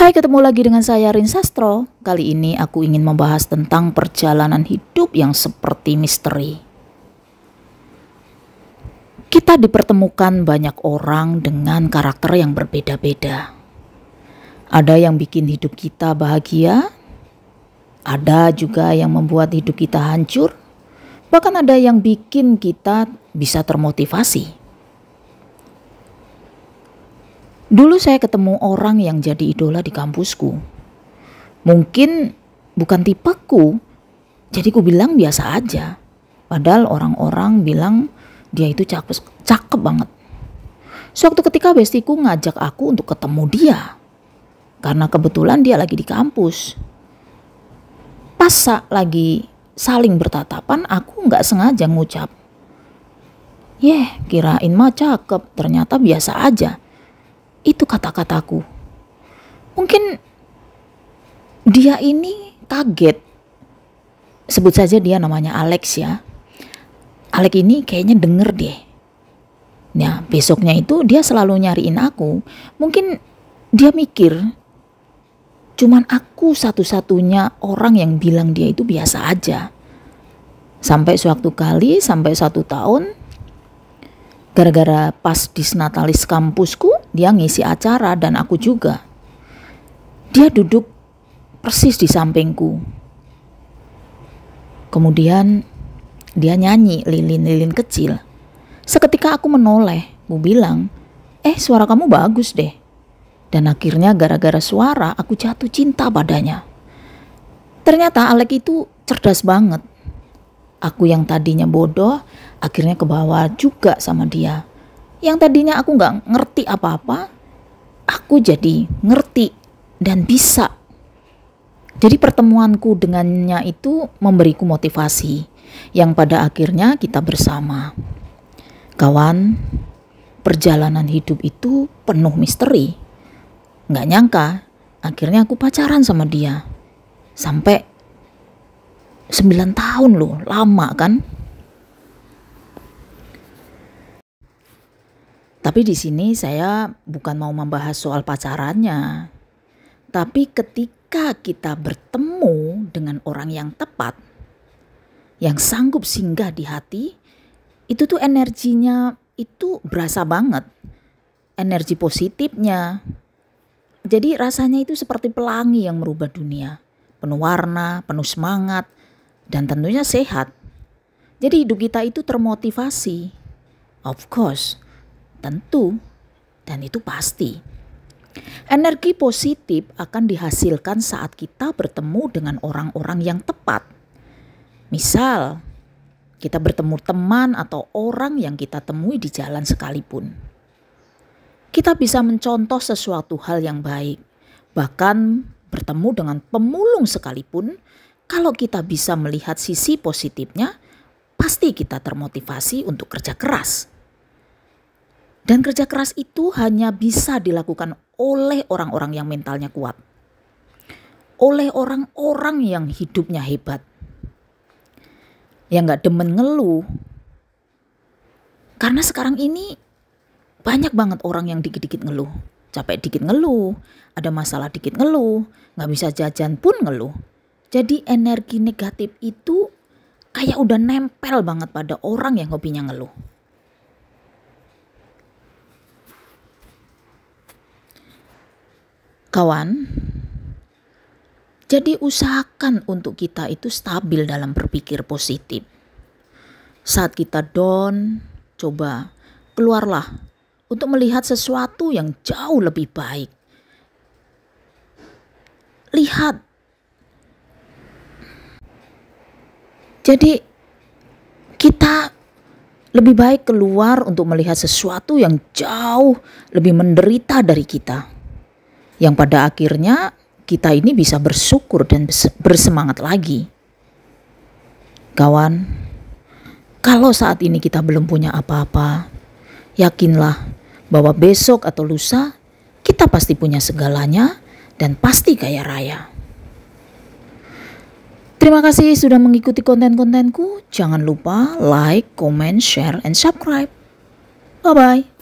Hai, ketemu lagi dengan saya Rin Sastro. Kali ini aku ingin membahas tentang perjalanan hidup yang seperti misteri. Kita dipertemukan banyak orang dengan karakter yang berbeda-beda. Ada yang bikin hidup kita bahagia, ada juga yang membuat hidup kita hancur, bahkan ada yang bikin kita bisa termotivasi. Dulu saya ketemu orang yang jadi idola di kampusku. Mungkin bukan tipeku, jadi ku bilang biasa aja. Padahal orang-orang bilang dia itu cakep banget. Suatu ketika bestiku ngajak aku untuk ketemu dia. Karena kebetulan dia lagi di kampus. Pas lagi saling bertatapan, aku gak sengaja ngucap, kirain mah cakep, ternyata biasa aja. Itu kata-kataku. Mungkin dia ini kaget. Sebut saja dia namanya Alex ya. Alex ini kayaknya denger deh. Nah, besoknya itu dia selalu nyariin aku. Mungkin dia mikir cuman aku satu-satunya orang yang bilang dia itu biasa aja. Sampai suatu kali, sampai 1 tahun, gara-gara pas disnatalis kampusku, dia ngisi acara dan aku juga. Dia duduk persis di sampingku. Kemudian dia nyanyi lilin-lilin kecil. Seketika aku menoleh, aku bilang, suara kamu bagus deh. Dan akhirnya gara-gara suara aku jatuh cinta padanya. Ternyata Alex itu cerdas banget. Aku yang tadinya bodoh, akhirnya kebawa juga sama dia. Yang tadinya aku gak ngerti apa-apa, aku jadi ngerti dan bisa. Jadi pertemuanku dengannya itu memberiku motivasi, yang pada akhirnya kita bersama. Kawan, perjalanan hidup itu penuh misteri. Gak nyangka, akhirnya aku pacaran sama dia. Sampai 9 tahun loh, lama kan? Tapi di sini saya bukan mau membahas soal pacarannya. Tapi ketika kita bertemu dengan orang yang tepat, yang sanggup singgah di hati, itu tuh energinya itu berasa banget. Energi positifnya. Jadi rasanya itu seperti pelangi yang merubah dunia. Penuh warna, penuh semangat, dan tentunya sehat. Jadi hidup kita itu termotivasi. Of course, tentu, dan itu pasti. Energi positif akan dihasilkan saat kita bertemu dengan orang-orang yang tepat. Misal, kita bertemu teman atau orang yang kita temui di jalan sekalipun. Kita bisa mencontoh sesuatu hal yang baik. Bahkan bertemu dengan pemulung sekalipun, kalau kita bisa melihat sisi positifnya, pasti kita termotivasi untuk kerja keras. Dan kerja keras itu hanya bisa dilakukan oleh orang-orang yang mentalnya kuat. Oleh orang-orang yang hidupnya hebat. Yang gak demen ngeluh. Karena sekarang ini banyak banget orang yang dikit-dikit ngeluh. Capek dikit ngeluh, ada masalah dikit ngeluh, gak bisa jajan pun ngeluh. Jadi energi negatif itu kayak udah nempel banget pada orang yang hobinya ngeluh. Kawan, jadi usahakan untuk kita itu stabil dalam berpikir positif. Saat kita down, coba keluarlah untuk melihat sesuatu yang jauh lebih baik. Lihat. Jadi kita lebih baik keluar untuk melihat sesuatu yang jauh lebih menderita dari kita. Yang pada akhirnya kita ini bisa bersyukur dan bersemangat lagi. Kawan, kalau saat ini kita belum punya apa-apa, yakinlah bahwa besok atau lusa kita pasti punya segalanya dan pasti kaya raya. Terima kasih sudah mengikuti konten-kontenku. Jangan lupa like, comment, share, and subscribe. Bye-bye.